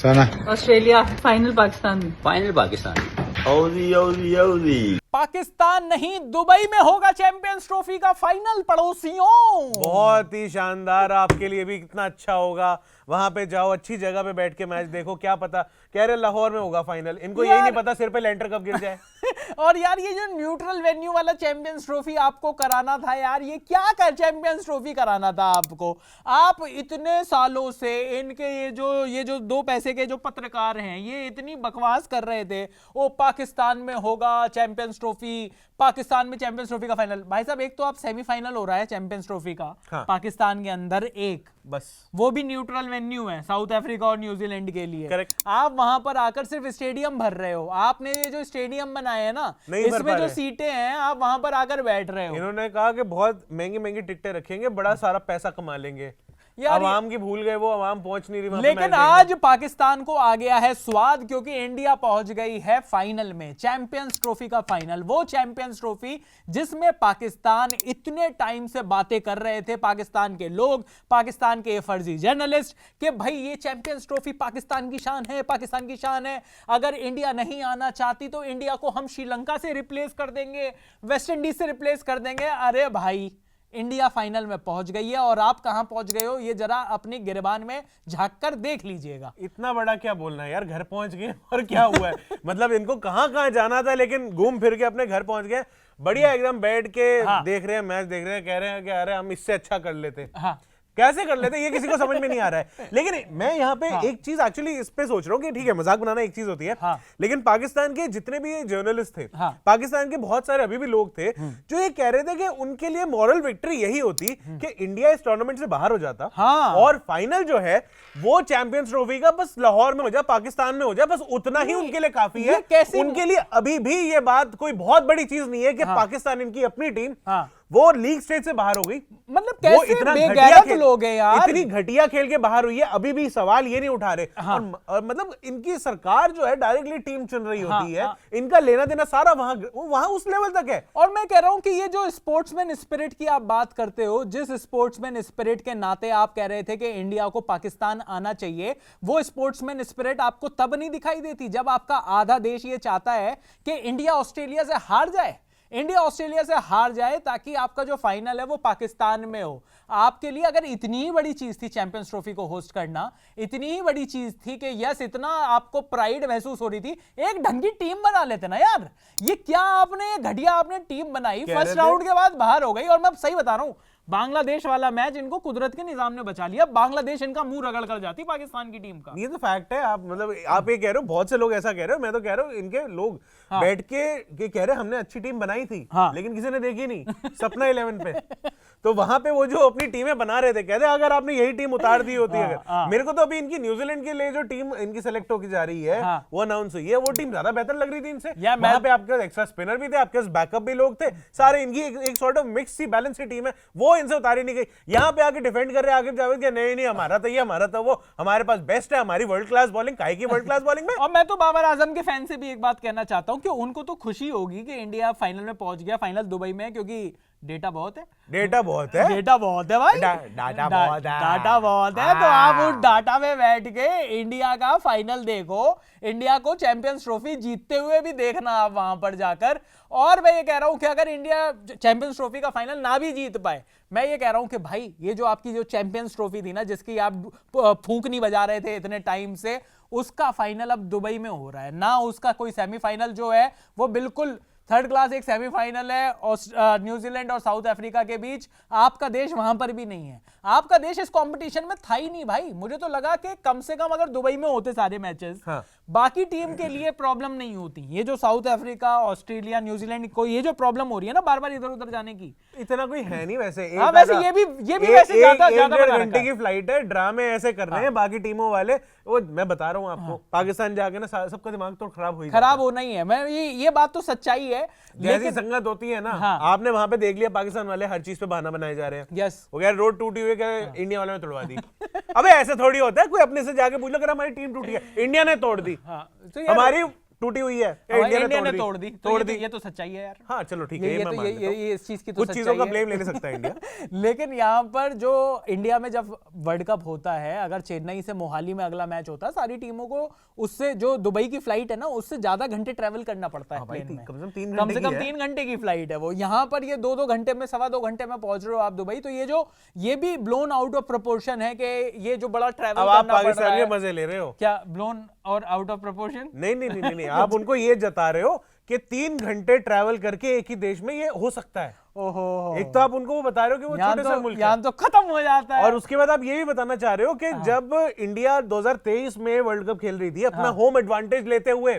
सोना Australia final Pakistan में। Final Pakistan. Pakistan नहीं, दुबई में होगा चैंपियंस ट्रॉफी का फाइनल पड़ोसियों। बहुत ही शानदार, आपके लिए भी कितना अच्छा होगा। वहां पे जाओ, अच्छी जगह पे बैठ के मैच देखो। क्या पता, कह रहे लाहौर में होगा फाइनल, इनको यही नहीं पता सिर पे लेंटर कब गिर जाए। और यार ये जो न्यूट्रल वेन्यू वाला चैंपियंस ट्रॉफी आपको कराना था यार, ये क्या कर चैंपियंस ट्रॉफी कराना था आपको। आप इतने सालों से इनके ये जो दो पैसे के जो पत्रकार हैं ये इतनी बकवास कर रहे थे, वो पाकिस्तान में होगा चैंपियंस ट्रॉफी, पाकिस्तान में चैंपियंस ट्रॉफी का फाइनल। भाई साहब, एक तो आप सेमीफाइनल हो रहा है चैंपियंस ट्रॉफी का, हाँ। पाकिस्तान के अंदर एक, बस वो भी न्यूट्रल वेन्यू है साउथ अफ्रीका और न्यूजीलैंड के लिए। Correct। आप वहां पर आकर सिर्फ स्टेडियम भर रहे हो। आपने ये जो स्टेडियम बनाए हैं ना, नहीं भर इसमें पा जो रहे। सीटें हैं आप वहां पर आकर बैठ रहे हो। इन्होंने कहा कि बहुत महंगी महंगी टिकटें रखेंगे, बड़ा सारा पैसा कमा लेंगे। यार अवाम की भूल गए, वो अवाम पहुंच नहीं रही वहां पे लेकिन मैच देखने। आज पाकिस्तान को आ गया है स्वाद, क्योंकि इंडिया पहुंच गई है फाइनल में, चैंपियंस ट्रॉफी का फाइनल। वो चैंपियंस ट्रॉफी जिसमें पाकिस्तान इतने टाइम से बातें कर रहे थे, पाकिस्तान के लोग, पाकिस्तान के फर्जी जर्नलिस्ट, कि भाई ये चैंपियंस ट्रॉफी पाकिस्तान की शान है, पाकिस्तान की शान है। अगर इंडिया नहीं आना चाहती तो इंडिया को हम श्रीलंका से रिप्लेस कर देंगे, वेस्ट इंडीज से रिप्लेस कर देंगे। अरे भाई, इंडिया फाइनल में पहुंच गई है और आप कहां पहुंच गए हो ये जरा अपनी गिरबान में झांक कर देख लीजिएगा। इतना बड़ा क्या बोलना है यार, घर पहुंच गए और क्या हुआ है। मतलब इनको कहां कहां जाना था, लेकिन घूम फिर के अपने घर पहुंच गए। बढ़िया, एकदम बैठ के देख रहे हैं, मैच देख रहे हैं, कह रहे हैं कि अरे हम इससे अच्छा कर लेते। हाँ, कैसे कर लेते, ये किसी को समझ में नहीं आ रहा है। लेकिन मैं यहाँ पे एक चीज एक्चुअली इस पे सोच रहा हूँ कि ठीक है, मजाक बनाना एक चीज होती है, लेकिन पाकिस्तान के जितने भी जर्नलिस्ट थे, पाकिस्तान के बहुत सारे अभी भी लोग थे जो ये कह रहे थे कि उनके लिए मॉरल विक्ट्री यही होती कि इंडिया इस टूर्नामेंट से बाहर हो जाता और फाइनल जो है वो चैंपियंस ट्रॉफी का बस लाहौर में हो जाए, पाकिस्तान में हो जाए, बस उतना ही उनके लिए काफी है। उनके लिए अभी भी ये बात कोई बहुत बड़ी चीज नहीं है कि पाकिस्तान, इनकी अपनी टीम वो लीग स्टेज से बाहर हो गई। मतलब कैसे बेगैरत लोग हैं यार, इतनी घटिया खेल के बाहर हुई है, अभी भी सवाल ये नहीं उठा रहे। और मतलब इनकी सरकार जो है डायरेक्टली टीम चुन रही होती है, इनका लेना देना सारा वहां उस लेवल तक है। और मैं कह रहा हूं कि ये जो स्पोर्ट्समैन स्पिरिट की आप बात करते हो, जिस स्पोर्ट्समैन स्पिरिट के नाते आप कह रहे थे कि इंडिया को पाकिस्तान आना चाहिए, वो स्पोर्ट्समैन स्पिरिट आपको तब नहीं दिखाई देती जब आपका आधा देश ये चाहता है कि इंडिया ऑस्ट्रेलिया से हार जाए, इंडिया ऑस्ट्रेलिया से हार जाए, ताकि आपका जो फाइनल है वो पाकिस्तान में हो। आपके लिए अगर इतनी ही बड़ी चीज थी चैंपियंस ट्रॉफी को होस्ट करना, इतनी ही बड़ी चीज थी कि यस, इतना आपको प्राइड महसूस हो रही थी, एक ढंग की टीम बना लेते ना यार। ये क्या आपने घटिया आपने टीम बनाई, फर्स्ट राउंड के बाद बाहर हो गई। और मैं सही बता रहा हूं, बांग्लादेश वाला मैच इनको कुदरत के निजाम ने बचा लिया, बांग्लादेश इनका मुंह रगड़ कर जाती पाकिस्तान की टीम का। ये तो फैक्ट है। आप मतलब आप ये कह रहे हो, बहुत से लोग ऐसा कह रहे हो, मैं तो कह रहा हूँ इनके लोग बैठ के कह रहे हमने अच्छी टीम बनाई थी, लेकिन किसी ने देखी नहीं सपना 11 पे। तो वहां पे वो जो अपनी टीमें बना रहे थे, कहते अगर आपने यही टीम उतार दी होती अगर मेरे को तो अभी इनकी न्यूजीलैंड के लिए जो टीम इनकी सेलेक्ट होकर जा रही है वो अनाउंस हुई है, वो टीम ज्यादा बेहतर लग रही थी इनसे। वहां पे आपके पास एक्स्ट्रा स्पिनर भी थे, आपके पास बैकअप भी लोग थे, सारे इनकी एक sort of mix see balance की टीम है, वो इनसे उतारी नहीं गई। यहाँ पे आके डिफेंड कर रहे आगे जावेद कि नहीं हमारा तो ये, हमारा तो वो, हमारे पास बेस्ट है, हमारी वर्ल्ड क्लास बॉलिंग, काहे की वर्ल्ड क्लास बॉलिंग में। और मैं तो बाबर आजम के फैन से भी एक बात कहना चाहता हूं कि उनको तो खुशी होगी कि इंडिया फाइनल में पहुंच गया, फाइनल दुबई में, क्योंकि डेटा बहुत है, डेटा बहुत है, डेटा बहुत है भाई, डाटा बहुत है, डाटा बहुत है। तो आप उस डाटा में बैठ के इंडिया का फाइनल देखो, इंडिया को चैंपियंस ट्रॉफी जीतते हुए भी देखना आप वहां पर जाकर। और मैं ये कह रहा हूं कि अगर इंडिया चैंपियंस ट्रॉफी का फाइनल ना भी जीत पाए, मैं ये कह रहा हूं कि भाई ये जो आपकी जो चैंपियंस ट्रॉफी थी ना, जिसकी आप फूंक नहीं बजा रहे थे इतने टाइम से, उसका फाइनल अब दुबई में हो रहा है ना। उसका कोई सेमीफाइनल जो है वो बिल्कुल थर्ड क्लास एक सेमीफाइनल है न्यूजीलैंड और साउथ अफ्रीका के बीच। आपका देश वहां पर भी नहीं है, आपका देश इस कंपटीशन में था ही नहीं भाई। मुझे तो लगा कि कम से कम अगर दुबई में होते सारे मैचेस, बाकी टीम के लिए प्रॉब्लम नहीं होती। ये जो साउथ अफ्रीका, ऑस्ट्रेलिया, न्यूजीलैंड को ये जो प्रॉब्लम हो रही है ना बार बार इधर उधर जाने की, इतना कोई है नहीं वैसे। वैसे ये भी वैसे ज्यादा घंटे की फ्लाइट है, ड्रामे ऐसे कर रहे हैं बाकी टीमों वाले। वो मैं बता रहा हूँ आपको, पाकिस्तान जाके ना सबका दिमाग तो खराब होना ही है। मैं ये बात तो सच्चाई है, जैसी संगत होती है ना। आपने वहां पे देख लिया पाकिस्तान वाले हर चीज पे बहाना बनाए जा रहे हैं। यस, वो कह रोड टूटी हुई है, इंडिया वालों ने तोड़वा दी। अबे ऐसे थोड़ी होता है, कोई अपने से जाके पूछ लो अगर हमारी टीम टूटी है, इंडिया ने तोड़ दी। तो हमारी टूटी हुई है, इंडिया ने तोड़ दी। ये तो सच्चाई है यार। हाँ चलो ठीक है, ये इस चीज की तो कुछ चीजों का ब्लेम ले नहीं सकता इंडिया। लेकिन यहाँ पर जो इंडिया में जब वर्ल्ड कप होता है, अगर चेन्नई से मोहाली में अगला मैच होता है, सारी टीमों को उससे जो दुबई की फ्लाइट है ना, उससे ज्यादा घंटे ट्रेवल करना पड़ता है प्लेन में। कम से कम 3 घंटे की फ्लाइट है वो। यहाँ पर ये 2-2 घंटे में, 2.25 घंटे में पहुंच रहे हो आप दुबई। तो ये भी ब्लोन आउट ऑफ प्रोपोर्शन है कि ये जो बड़ा ट्रैवल करना पड़ रहा है। मजे ले रहे हो क्या? ब्लोन और आउट ऑफ प्रोपोर्शन? नहीं आप उनको ये जता रहे हो कि 3 घंटे ट्रैवल करके एक ही देश में ये हो सकता है। ओहो, एक तो आप उनको वो बता रहे हो कि वो छोटे से मुल्क है, तो खत्म हो जाता है। और उसके बाद आप ये भी बताना चाह रहे हो कि जब इंडिया 2023 में वर्ल्ड कप खेल रही थी अपना होम एडवांटेज लेते हुए,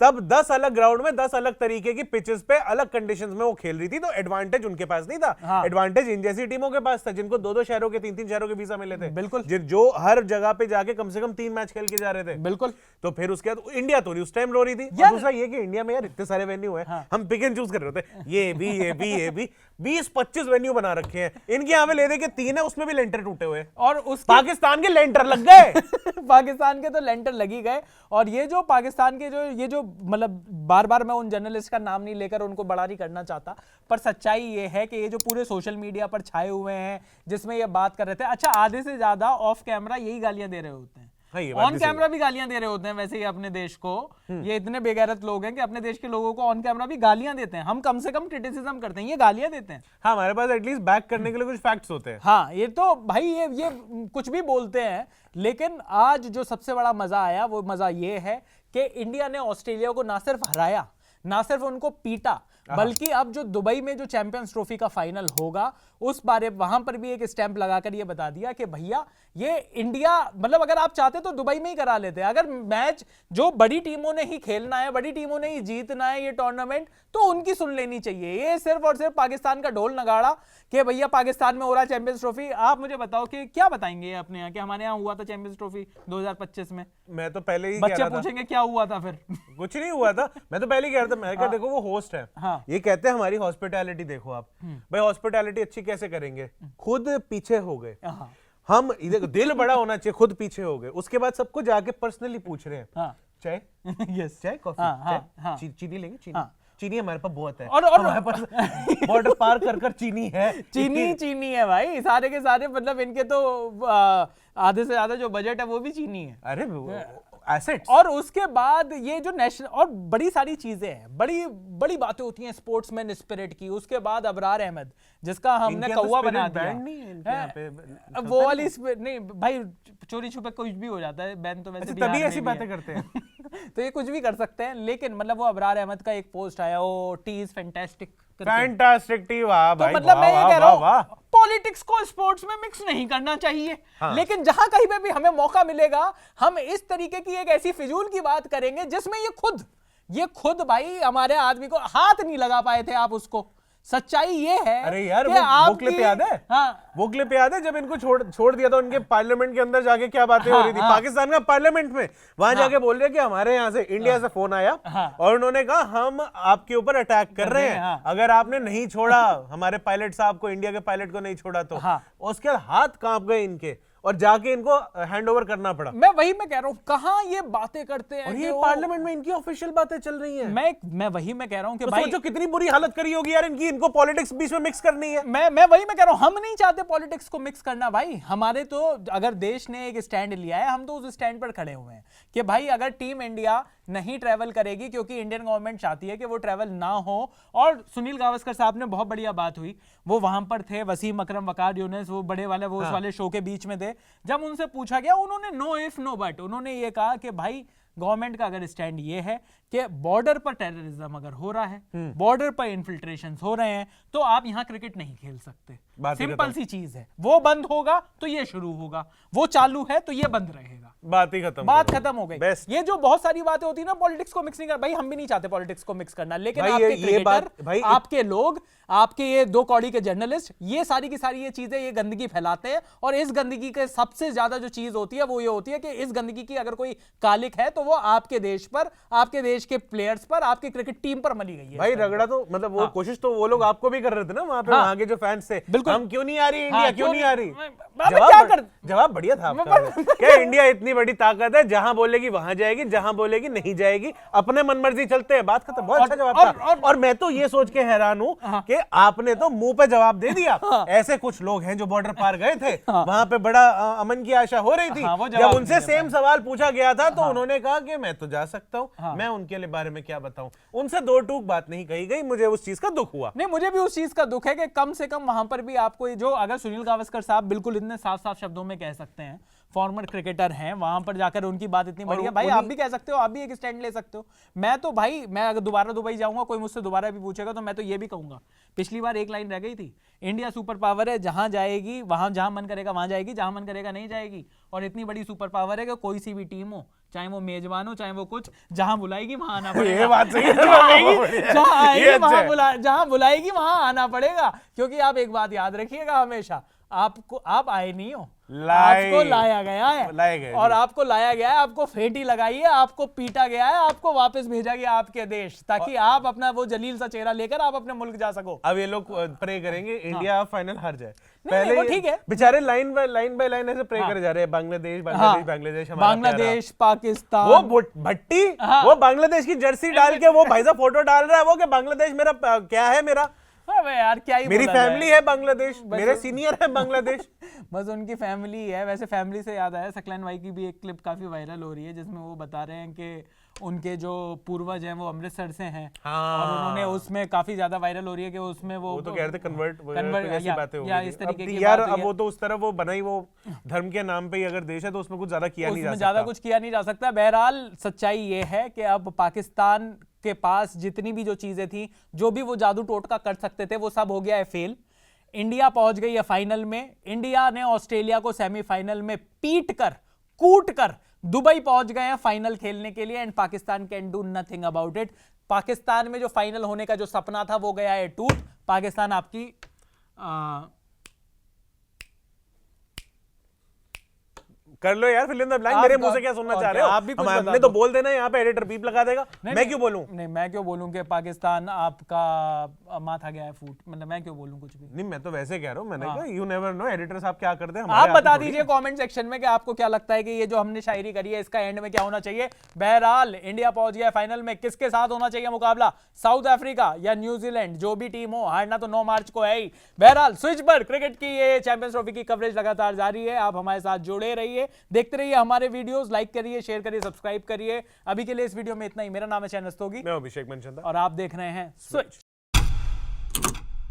तब 10 अलग ग्राउंड में 10 अलग तरीके की पिचेस पे अलग कंडीशंस में वो खेल रही थी, तो एडवांटेज उनके पास नहीं था। एडवांटेज इन जैसी टीमों के पास था जिनको 2-2 शहरों के 3-3 शहरों के वीजा मिले थे। बिल्कुल, जो हर जगह पे जाके कम से कम 3 मैच खेल के जा रहे थे। बिल्कुल। तो फिर उसके बाद इंडिया तो उस टाइम रो रही थी। दूसरा ये कि इंडिया में यार इतने सारे वेन्यू है, हम पिक एंड चूज कर रहे होते, ये भी 20-25 वेन्यू बना रखे हैं। इनके यहाँ पे ले दे के 3 है, उसमें भी लेंटर टूटे हुए, और पाकिस्तान के लेंटर लग गए। पाकिस्तान के तो लेंटर लगी गए। और ये जो पाकिस्तान के ये जो मतलब बार-बार मैं उन जर्नलिस्ट का नाम नहीं लेकर उनको बड़ा नहीं करना चाहता, पर सच्चाई ये है कि ये जो पूरे सोशल मीडिया पर छाए हुए हैं जिसमें ये बात कर रहे थे, अच्छा आधे से ज्यादा ऑफ कैमरा यही गालियां दे रहे होते हैं, ऑन कैमरा भी गालियां दे रहे होते हैं। वैसे ही अपने देश को, ये इतने बेगैरत लोग हैं कि अपने देश के लोगों को ऑन कैमरा भी गालियां देते हैं। हम कम से कम क्रिटिसिज्म करते हैं, ये गालियां देते हैं। हाँ, हमारे पास एटलीस्ट बैक करने के लिए कुछ फैक्ट्स होते हैं। हाँ, ये तो भाई ये कुछ भी बोलते हैं। लेकिन आज जो सबसे बड़ा मजा आया वो मजा ये है कि इंडिया ने ऑस्ट्रेलिया को ना सिर्फ हराया, ना सिर्फ उनको पीटा, बल्कि अब जो दुबई में जो चैंपियंस ट्रॉफी का फाइनल होगा उस बारे वहां पर भी एक स्टैंप लगाकर ये बता दिया कि भैया ये इंडिया, मतलब अगर आप चाहते तो दुबई में ही करा लेते। अगर मैच जो बड़ी टीमों ने ही खेलना है, बड़ी टीमों ने ही जीतना है ये टूर्नामेंट, तो उनकी सुन लेनी चाहिए। ये सिर्फ और सिर्फ पाकिस्तान का ढोल नगाड़ा कि भैया पाकिस्तान में हो रहा है चैंपियंस ट्रॉफी। आप मुझे बताओ कि क्या बताएंगे अपने यहाँ कि हमारे यहाँ हुआ था चैंपियंस ट्रॉफी 2025 में? मैं तो पहले ही बच्चे पूछेंगे क्या हुआ था, फिर कुछ नहीं हुआ था। मैं तो पहले ही कह रहा था, मैं क्या देखो वो होस्ट है, ये कहते हैं हमारी हॉस्पिटैलिटी देखो आप। भाई हॉस्पिटैलिटी अच्छी कैसे करेंगे? खुद पीछे हो गए हम, देखो दिल बड़ा होना चाहिए, खुद पीछे हो गए, उसके बाद सबको जाके पर्सनली पूछ रहे हैं चाय, यस चाय, कॉफी, चीनी लेंगे? चीनी हमारे पास बहुत है, और हमारे पास बॉर्डर पार कर चीनी है, चीनी है भाई, सारे के सारे, मतलब इनके तो आधे से ज्यादा जो बजट है वो भी चीनी है। अरे एसेट्स। और उसके बाद ये जो नेशनल और बड़ी सारी चीजें हैं, बड़ी बड़ी बातें होती हैं स्पोर्ट्समैन स्पिरिट की। उसके बाद अबरार अहमद, जिसका हमने कौवा बना दिया, वो वाली नहीं भाई, चोरी छुपे कुछ भी हो जाता है बैन, तो वैसे तभी ऐसी बातें करते हैं। तो ये कुछ भी कर सकते हैं। लेकिन मतलब वो अबरार अहमद का एक पोस्ट आया, वो टी इज फैंटास्टिक टी, वाह भाई, मतलब मैं ये कह रहा हूं पॉलिटिक्स को स्पोर्ट्स में मिक्स नहीं करना चाहिए। लेकिन जहां कहीं पे भी हमें मौका मिलेगा, हम इस तरीके की एक ऐसी फिजूल की बात करेंगे जिसमें ये खुद भाई हमारे आदमी को हाथ नहीं लगा पाए थे आप उसको। सच्चाई ये है। अरे यार वो क्लिप याद है? वो क्लिप याद है जब इनको छोड़ दिया था उनके पार्लियामेंट के अंदर जाके क्या बातें हो रही थी? पाकिस्तान का पार्लियामेंट में वहां जाके बोल रहे कि हमारे यहाँ से इंडिया से फोन आया और उन्होंने कहा हम आपके ऊपर अटैक कर रहे हैं, अगर आपने नहीं छोड़ा हमारे पायलट साहब को, इंडिया के पायलट को नहीं छोड़ा तो। उसके बाद हाथ कांप गए इनके और जाके इनको हैंडओवर करना पड़ा। मैं कह रहा हूं, कहां ये बातें करते हैं, और ये पार्लियामेंट में इनकी ऑफिशियल बातें चल रही हैं। मैं कह रहा हूं कि तो भाई सोचो कितनी बुरी हालत करी होगी यार इनकी, इनको पॉलिटिक्स बीच में मिक्स करनी है। मैं कह रहा हूं, हम नहीं चाहते पॉलिटिक्स को मिक्स करना भाई। हमारे तो अगर देश ने एक स्टैंड लिया है, हम तो उस स्टैंड पर खड़े हुए हैं कि भाई अगर टीम इंडिया नहीं ट्रैवल करेगी, क्योंकि इंडियन गवर्नमेंट चाहती है कि वो ट्रैवल ना हो। और सुनील गावस्कर साहब ने बहुत बढ़िया बात हुई, वो वहां पर थे, वसीम अकरम, वकार यूनिस, वो बड़े वाले उस वाले शो के बीच में थे। जब उनसे पूछा गया, उन्होंने नो इफ नो बट, उन्होंने ये कहा कि भाई गवर्नमेंट का अगर स्टैंड ये है कि बॉर्डर पर टेररिज्म अगर हो रहा है, बॉर्डर पर इन्फिल्ट्रेशंस हो रहे हैं, तो आप यहां क्रिकेट नहीं खेल सकते। सिंपल सी चीज है, वो बंद होगा तो ये शुरू होगा, वो चालू है तो ये बंद रहेगा। बात ही खत्म, बात खत्म हो गई। ये जो बहुत सारी बातें होती है ना, पॉलिटिक्स को मिक्स नहीं कर, भाई हम भी नहीं चाहते पॉलिटिक्स को मिक्स करना, लेकिन आपके क्रिकेटर, आपके लोग, आपके ये 2 कौड़ी के जर्नलिस्ट, ये सारी की सारी ये चीजें, ये गंदगी फैलाते हैं। और इस गंदगी के सबसे ज्यादा जो चीज होती है वो ये होती है कि इस गंदगी की अगर कोई कालिक है तो वो आपके देश पर, आपके देश के प्लेयर्स पर, आपकी क्रिकेट टीम पर मली गई है। भाई रगड़ा तो मतलब वो कोशिश तो वो लोग आपको भी कर रहे थे ना वहां पे, वहां के जो फैंस थे, हम क्यों नहीं आ रही इंडिया, क्यों नहीं आ रही? जवाब बढ़िया था आपका। क्या इंडिया इतनी बड़ी ताकत है, जहां बोलेगी वहां जाएगी, जहां बोलेगी नहीं जाएगी, अपने मनमर्जी चलते हैं, बात खत्म। बहुत अच्छा जवाब था। और मैं तो ये सोच के हैरान हूं कि आपने तो मुंह पे जवाब दे दिया। ऐसे कुछ लोग हैं जो बॉर्डर पार गए थे, वहां पे बड़ा अमन की आशा हो रही थी, जब उनसे सेम सवाल पूछा गया था तो उन्होंने कहा कि मैं तो जा सकता हूं, मैं उनके लिए बारे में क्या बताऊं। उनसे दो टूक बात नहीं कही गई, मुझे उस चीज का दुख हुआ। नहीं, मुझे भी उस चीज का दुख है कि कम से कम वहां पर भी आपको जो, अगर सुनील गावस्कर साहब बिल्कुल इतने साफ साफ शब्दों में कह सकते हैं, फॉर्मर क्रिकेटर हैं, वहां पर जाकर उनकी बात इतनी बढ़िया, भाई आप भी कह सकते हो, आप भी एक स्टैंड ले सकते हो। मैं तो भाई, मैं अगर दोबारा दुबई जाऊंगा, कोई मुझसे दोबारा भी पूछेगा तो मैं तो ये भी कहूंगा, पिछली बार एक लाइन रह गई थी, इंडिया सुपर पावर है, जहां जाएगी वहां, जहां मन करेगा वहां जाएगी, जहां मन करेगा नहीं जाएगी। और इतनी बड़ी सुपर पावर है कि कोई सी भी टीम हो, चाहे वो मेजबान हो, चाहे वो कुछ, जहां बुलाएगी वहां आना पड़ेगा। ये बात सही है। जहां बुलाएगी वहां आना पड़ेगा। क्योंकि आप एक बात याद रखिएगा हमेशा, आपको, आप आए नहीं हो, आपको लाया गया है, और आपको लाया गया है, आपको फेंटी लगाई है, आपको पीटा गया है, आपको वापस भेजा गया आपके देश, ताकि आप अपना वो जलील सा चेहरा लेकर आप अपने मुल्क जा सको। अब ये लोग प्रे करेंगे इंडिया फाइनल हार जाए। पहले वो ठीक है, बेचारे लाइन बाय लाइन ऐसे प्रे करे जा रहे हैं, बांग्लादेश बांग्लादेश बांग्लादेश, बांग्लादेश, पाकिस्तान। वो भट्टी वो बांग्लादेश की जर्सी डाल के वो भाई साहब फोटो डाल रहा है, वो कि बांग्लादेश मेरा क्या है, मेरा यार क्या ही, मेरी फैमिली है बांग्लादेश, मेरे सीनियर है बांग्लादेश। बस उनकी फैमिली है। वैसे फैमिली से याद आया, सकलैन भाई की भी एक क्लिप काफी वायरल हो रही है, जिसमें वो बता रहे हैं कि उनके जो पूर्वज हैं वो अमृतसर से हैं। और उन्होंने उसमें काफी ज्यादा वायरल हो रही है कि उसमें वो तो कह रहे थे कन्वर्ट ऐसी बातें हो गई, इस तरीके की यार। अब वो तो उस तरफ वो बनाई, वो धर्म के नाम पे ही अगर देश है तो उसमें कुछ ज्यादा किया नहीं जा सकता, ज्यादा कुछ किया नहीं जा सकता। बहरहाल सच्चाई ये है कि अब पाकिस्तान के पास जितनी भी जो चीजें थी, जो भी वो जादू टोटका कर सकते थे, वो सब हो गया है फेल। इंडिया पहुंच गई है फाइनल में। इंडिया ने ऑस्ट्रेलिया को सेमीफाइनल में पीट कर, कूट कर दुबई पहुंच गए हैं फाइनल खेलने के लिए, and Pakistan can do nothing about it. Pakistan में जो फाइनल होने का जो सपना था वो गया है टूट। पाकिस्तान आपकी कर लो यार, फिल इन द ब्लैंक। मेरे मुंह से क्या सुनना चाह रहे हो? आप भी कुछ हमने तो बोल देना, यहाँ पे एडिटर बीप लगा देगा। मैं क्यों बोलूं? नहीं, मैं क्यों बोलूं कि पाकिस्तान आपका माथा गया है फूट, मतलब मैं क्यों बोलूं कुछ भी? नहीं, मैं तो वैसे कह रहा हूं, मैंने कहा यू नेवर नो, एडिटर साहब क्या करते हैं। आप बता दीजिए कमेंट सेक्शन में कि आपको क्या लगता है कि ये जो हमने शायरी करी है इसका एंड में क्या होना चाहिए। बहरहाल इंडिया पहुंच गया फाइनल में। किसके साथ होना चाहिए मुकाबला, साउथ अफ्रीका या न्यूजीलैंड? जो भी टीम हो, हारना तो 9 मार्च को है ही। बहरहाल स्विच पर क्रिकेट की ये चैंपियंस ट्रॉफी की कवरेज लगातार जारी है। आप हमारे साथ जुड़े रहिए, देखते रहिए हमारे वीडियोस, लाइक करिए, शेयर करिए, सब्सक्राइब करिए। अभी के लिए इस वीडियो में इतना ही। मेरा नाम है शहनाज रस्तोगी, मैं अभिषेक मनचंदा, और आप देख रहे हैं स्विच।